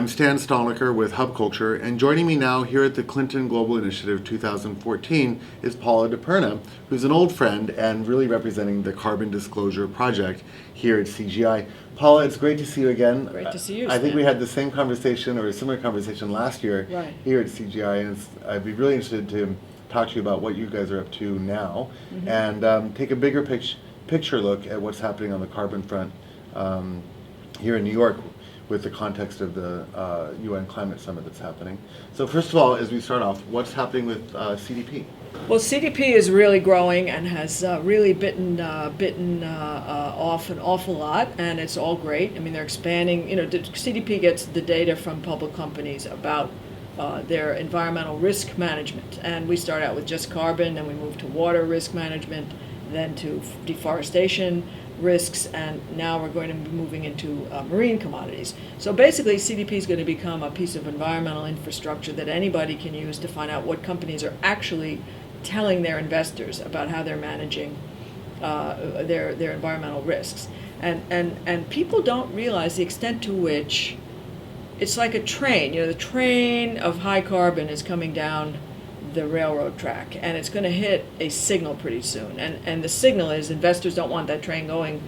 I'm Stan Stoliker with Hub Culture, and joining me now here at the Clinton Global Initiative 2014 is Paula DiPerna, who's an old friend and really representing the Carbon Disclosure Project here at CGI. Paula, it's great to see you again. Great to see you, I think Stan. we had the same conversation or a similar conversation last year here at CGI, and I'd be really interested to talk to you about what you guys are up to now and take a bigger picture look at what's happening on the carbon front here in New York with the context of the UN Climate Summit that's happening. So first of all, as we start off, what's happening with CDP? Well, CDP is really growing and has really bitten off an awful lot, and it's all great. I mean, they're expanding. You know, CDP gets the data from public companies about their environmental risk management, and we start out with just carbon, then we move to water risk management, then to deforestation risks, and now we're going to be moving into marine commodities. So basically, CDP is going to become a piece of environmental infrastructure that anybody can use to find out what companies are actually telling their investors about how they're managing their environmental risks. And people don't realize the extent to which it's like a train. You know, the train of high carbon is coming down the railroad track, and it's going to hit a signal pretty soon. And the signal is investors don't want that train going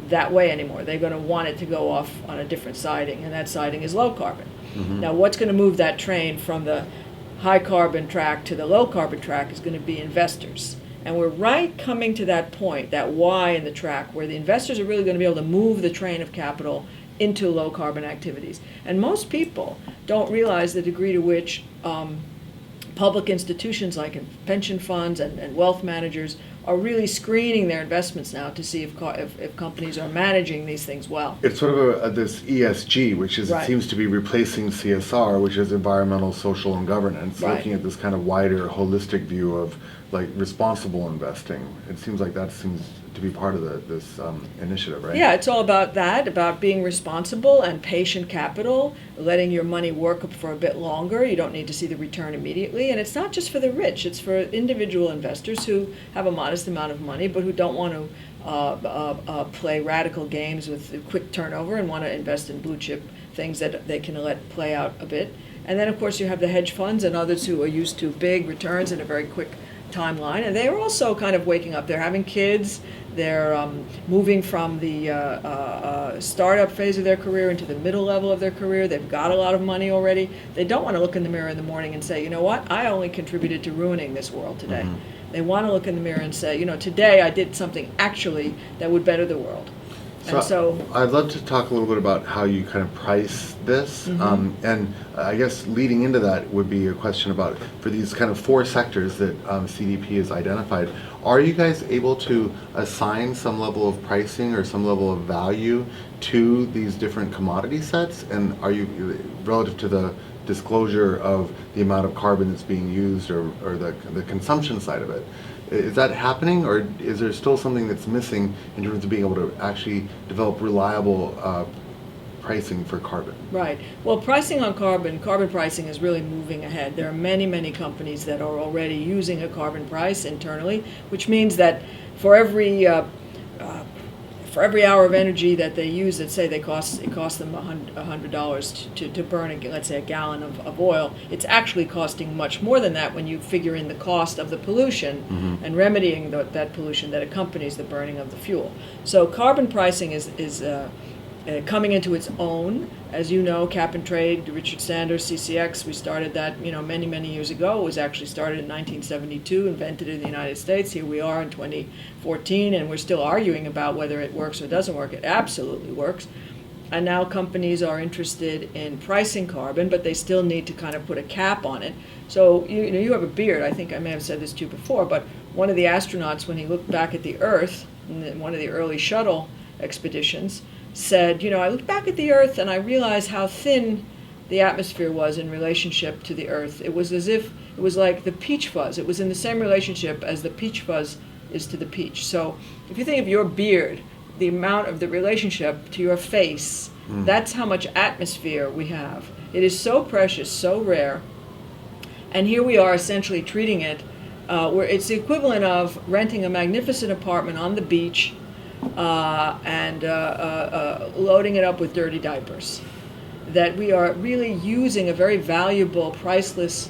that way anymore. They're going to want it to go off on a different siding, and that siding is low carbon. Now, what's going to move that train from the high carbon track to the low carbon track is going to be investors. And we're right coming to that point, that Y in the track, where the investors are really going to be able to move the train of capital into low carbon activities. And most people don't realize the degree to which public institutions like pension funds and wealth managers are really screening their investments now to see if companies are managing these things well. It's sort of this ESG, which is Right. it seems to be replacing CSR, which is environmental, social, and governance, Right. looking at this kind of wider, holistic view of like responsible investing. It seems like that seems to be part of this initiative, right? Yeah, it's all about that, about being responsible and patient capital, letting your money work for a bit longer. You don't need to see the return immediately. And it's not just for the rich, it's for individual investors who have a modest amount of money but who don't want to play radical games with quick turnover and want to invest in blue chip things that they can let play out a bit. And then, of course, you have the hedge funds and others who are used to big returns in a very quick timeline, and they're also kind of waking up. They're having kids. They're moving from the startup phase of their career into the middle level of their career. They've got a lot of money already. They don't want to look in the mirror in the morning and say, you know what, I only contributed to ruining this world today. They want to look in the mirror and say, you know, today I did something actually that would better the world. So I'd love to talk a little bit about how you kind of price this, and I guess leading into that would be a question about, for these kind of four sectors that CDP has identified, are you guys able to assign some level of pricing or some level of value to these different commodity sets? And are you, relative to the disclosure of the amount of carbon that's being used or the consumption side of it, is that happening, or is there still something that's missing in terms of being able to actually develop reliable pricing for carbon? Right. Well, pricing on carbon pricing is really moving ahead. There are many, many companies that are already using a carbon price internally, which means that for every hour of energy that they use, let's say it costs them $100 to burn, let's say, a gallon of oil, it's actually costing much more than that when you figure in the cost of the pollution and remedying that pollution that accompanies the burning of the fuel. So carbon pricing is coming into its own. As you know, cap and trade, Richard Sanders, CCX, we started that many, many years ago. It was actually started in 1972, invented in the United States. Here we are in 2014, and we're still arguing about whether it works or doesn't work. It absolutely works. And now companies are interested in pricing carbon, but they still need to kind of put a cap on it. So you have a beard. I think I may have said this to you before, but one of the astronauts, when he looked back at the Earth in one of the early shuttle expeditions, said, I looked back at the Earth and I realized how thin the atmosphere was in relationship to the Earth. It was as if it was like the peach fuzz. It was in the same relationship as the peach fuzz is to the peach. So if you think of your beard, the amount of the relationship to your face, that's how much atmosphere we have. It is so precious, so rare. And here we are essentially treating it where it's the equivalent of renting a magnificent apartment on the beach and loading it up with dirty diapers. that we are really using a very valuable, priceless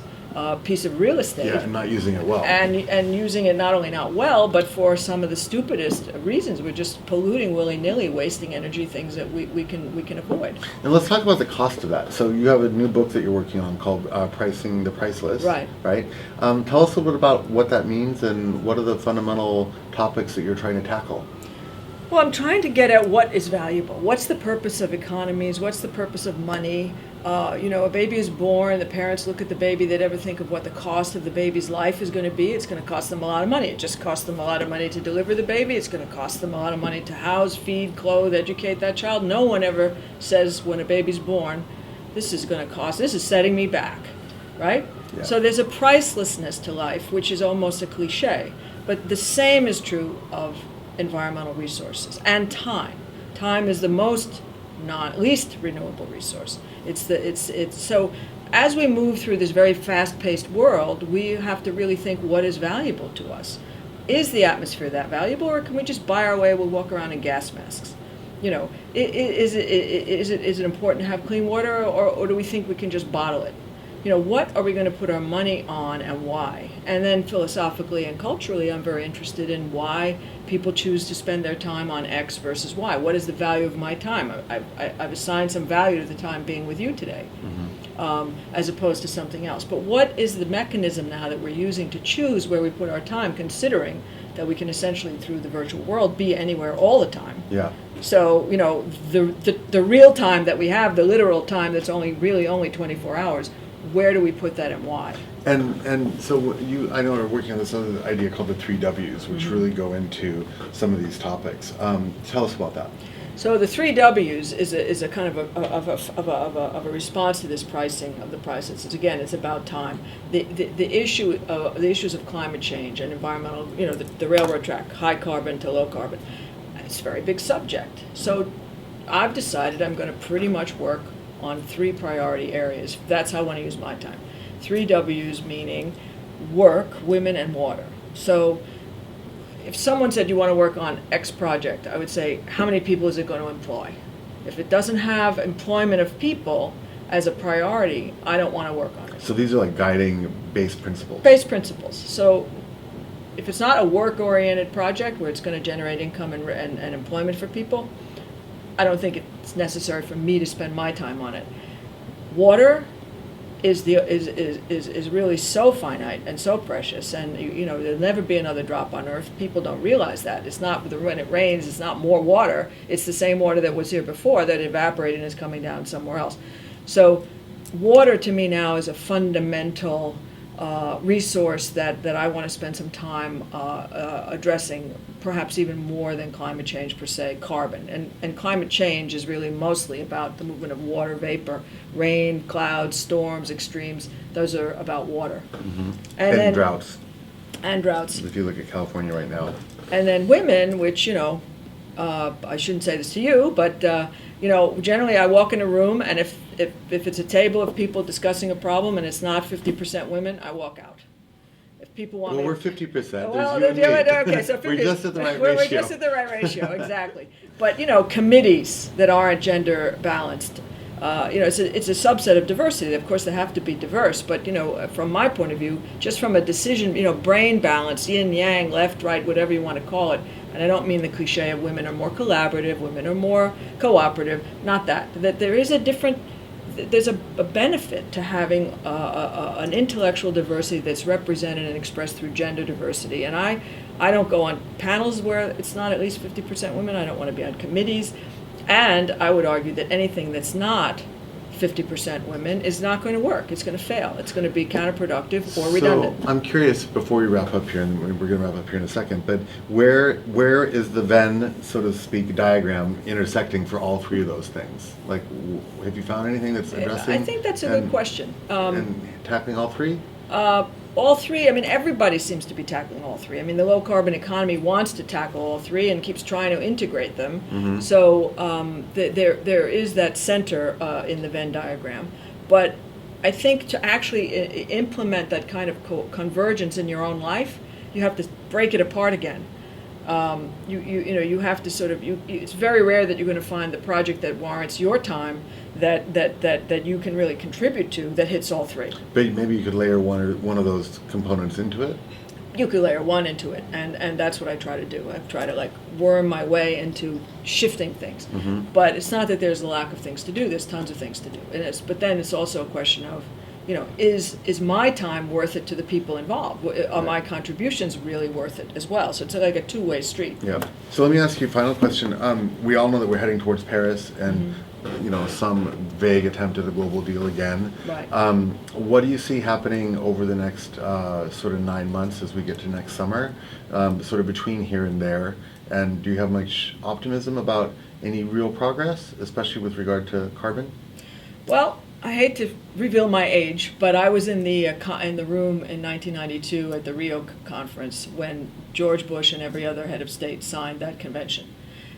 piece of real estate. Yeah, and not using it well. And using it not only not well, but for some of the stupidest reasons. We're just polluting willy-nilly, wasting energy, things that we can avoid. And let's talk about the cost of that. So you have a new book that you're working on called Pricing the Priceless. Right. Right? Tell us a little bit about what that means and what are the fundamental topics that you're trying to tackle. Well, I'm trying to get at what is valuable. What's the purpose of economies? What's the purpose of money? A baby is born, the parents look at the baby, they never think of what the cost of the baby's life is going to be. It's going to cost them a lot of money. It just costs them a lot of money to deliver the baby. It's going to cost them a lot of money to house, feed, clothe, educate that child. No one ever says when a baby's born, this is setting me back, right? Yeah. So there's a pricelessness to life, which is almost a cliche. But the same is true of environmental resources and time. Time is the least renewable resource. It's so as we move through this very fast-paced world, we have to really think what is valuable to us. Is the atmosphere that valuable, or can we just buy our way? We'll walk around in gas masks. Is it important to have clean water, or do we think we can just bottle it? What are we going to put our money on and why? And then philosophically and culturally, I'm very interested in why people choose to spend their time on X versus Y. What is the value of my time? I've assigned some value to the time being with you today, as opposed to something else. But what is the mechanism now that we're using to choose where we put our time, considering that we can essentially, through the virtual world, be anywhere all the time? Yeah. So, the real time that we have, the literal time that's only 24 hours, where do we put that and why? And so I know we're working on this other idea called the 3 Ws, which really go into some of these topics. Tell us about that. So the 3 Ws is a kind of a response to this pricing of the prices. It's about time. The issues of climate change and environmental, the railroad track, high carbon to low carbon. It's a very big subject. So I've decided I'm going to pretty much work on 3 priority areas. That's how I want to use my time. 3 Ws meaning work, women, and water. So if someone said you want to work on X project, I would say, how many people is it going to employ? If it doesn't have employment of people as a priority, I don't want to work on it. So these are like guiding base principles. Base principles. So if it's not a work-oriented project where it's going to generate income and employment for people, I don't think it's necessary for me to spend my time on it. Water is really so finite and so precious, and there'll never be another drop on Earth. People don't realize that. It's not when it rains, it's not more water. It's the same water that was here before that evaporated and is coming down somewhere else. So, water to me now is a fundamental resource that I want to spend some time addressing, perhaps even more than climate change per se, carbon. And climate change is really mostly about the movement of water vapor, rain, clouds, storms, extremes. Those are about water. Mm-hmm. And then droughts. And droughts. If you look at California right now. And then women, which, I shouldn't say this to you, but, generally I walk in a room, and if it's a table of people discussing a problem and it's not 50% women, I walk out. If people want Well, me we're 50%. Well, There's you and me. okay, so 50, we're just at the right we're ratio. just at the right ratio, exactly. But, committees that aren't gender balanced, it's a subset of diversity. Of course, they have to be diverse, but, from my point of view, just from a decision, brain balance, yin, yang, left, right, whatever you want to call it, and I don't mean the cliche of women are more collaborative, women are more cooperative, not that. That there is there's a benefit to having an intellectual diversity that's represented and expressed through gender diversity. And I don't go on panels where it's not at least 50% women. I don't want to be on committees. And I would argue that anything that's not 50% women is not going to work. It's going to fail. It's going to be counterproductive or redundant. So I'm curious, before we wrap up here, and we're going to wrap up here in a second, but where is the Venn, so to speak, diagram intersecting for all 3 of those things? Like, have you found anything that's addressing? I think that's a good question. And tackling all 3? All 3, everybody seems to be tackling all 3. The low carbon economy wants to tackle all 3 and keeps trying to integrate them. Mm-hmm. So there is that center in the Venn diagram. But I think to actually implement that kind of convergence in your own life, you have to break it apart again. You have to sort of, it's very rare that you're going to find the project that warrants your time that you can really contribute to that hits all three. But maybe you could layer one of those components into it? You could layer one into it, and that's what I try to do. I try to like worm my way into shifting things. Mm-hmm. But it's not that there's a lack of things to do. There's tons of things to do. But then it's also a question of, is my time worth it to the people involved? Are my contributions really worth it as well? So it's like a two-way street. Yeah. So let me ask you a final question. We all know that we're heading towards Paris and, some vague attempt at a global deal again. Right. What do you see happening over the next sort of 9 months as we get to next summer, sort of between here and there? And do you have much optimism about any real progress, especially with regard to carbon? Well, I hate to reveal my age, but I was in the room in 1992 at the Rio conference when George Bush and every other head of state signed that convention.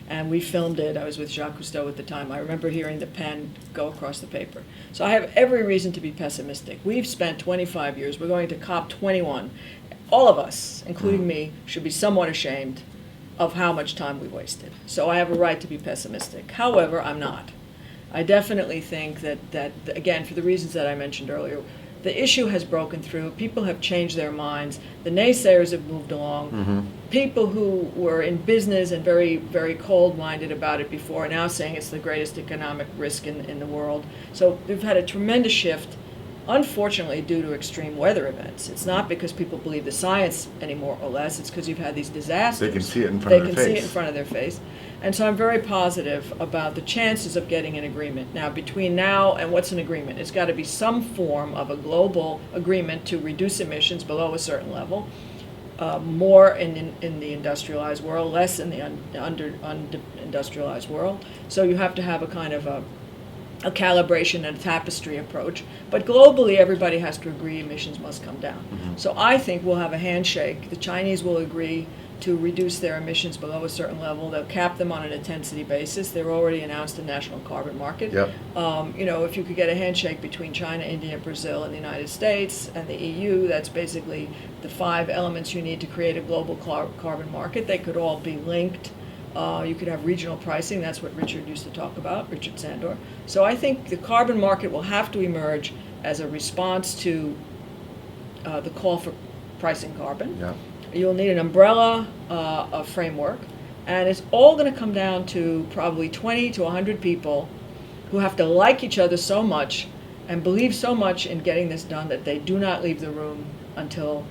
And we filmed it. I was with Jacques Cousteau at the time. I remember hearing the pen go across the paper. So I have every reason to be pessimistic. We've spent 25 years. We're going to COP21. All of us, including me, should be somewhat ashamed of how much time we wasted. So I have a right to be pessimistic. However, I'm not. I definitely think that again, for the reasons that I mentioned earlier, the issue has broken through. People have changed their minds. The naysayers have moved along. Mm-hmm. People who were in business and very, very cold-minded about it before are now saying it's the greatest economic risk in the world. So we've had a tremendous shift, unfortunately, due to extreme weather events. It's not because people believe the science any more or less. It's because you've had these disasters. They can see it in front of their face. They can see it in front of their face. And so I'm very positive about the chances of getting an agreement. Now, between now and what's an agreement? It's got to be some form of a global agreement to reduce emissions below a certain level, more in the industrialized world, less in the under-industrialized world. So you have to have a kind of a calibration and a tapestry approach. But globally, everybody has to agree emissions must come down. Mm-hmm. So I think we'll have a handshake. The Chinese will agree to reduce their emissions below a certain level. They'll cap them on an intensity basis. They've already announced a national carbon market. Yep. If you could get a handshake between China, India, Brazil, and the United States and the EU, that's basically the 5 elements you need to create a global carbon market. They could all be linked. You could have regional pricing. That's what Richard used to talk about, Richard Sandor. So I think the carbon market will have to emerge as a response to the call for pricing carbon. Yeah. You'll need an umbrella framework, and it's all going to come down to probably 20 to 100 people who have to like each other so much and believe so much in getting this done that they do not leave the room until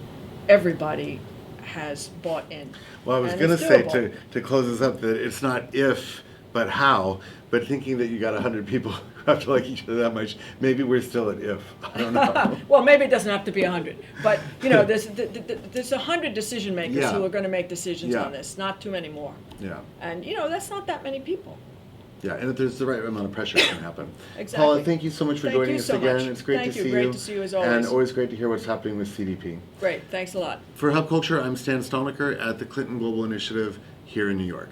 everybody has bought in. Well, I was And going to it's say doable. to close this up that it's not if, but how. But thinking that you got 100 people who have to like each other that much, maybe we're still at if. I don't know. Well, maybe it doesn't have to be 100, but there's 100 decision makers Yeah. who are going to make decisions Yeah. on this, not too many more. Yeah. And that's not that many people. Yeah, and if there's the right amount of pressure, it can happen. Exactly. Paula, thank you so much for Thank joining you us so again. much. It's great Thank to you. see Great you. to see you as And always. always great to hear what's happening with CDP. Great. Thanks a lot. For Hub Culture, I'm Stan Stolniker at the Clinton Global Initiative here in New York.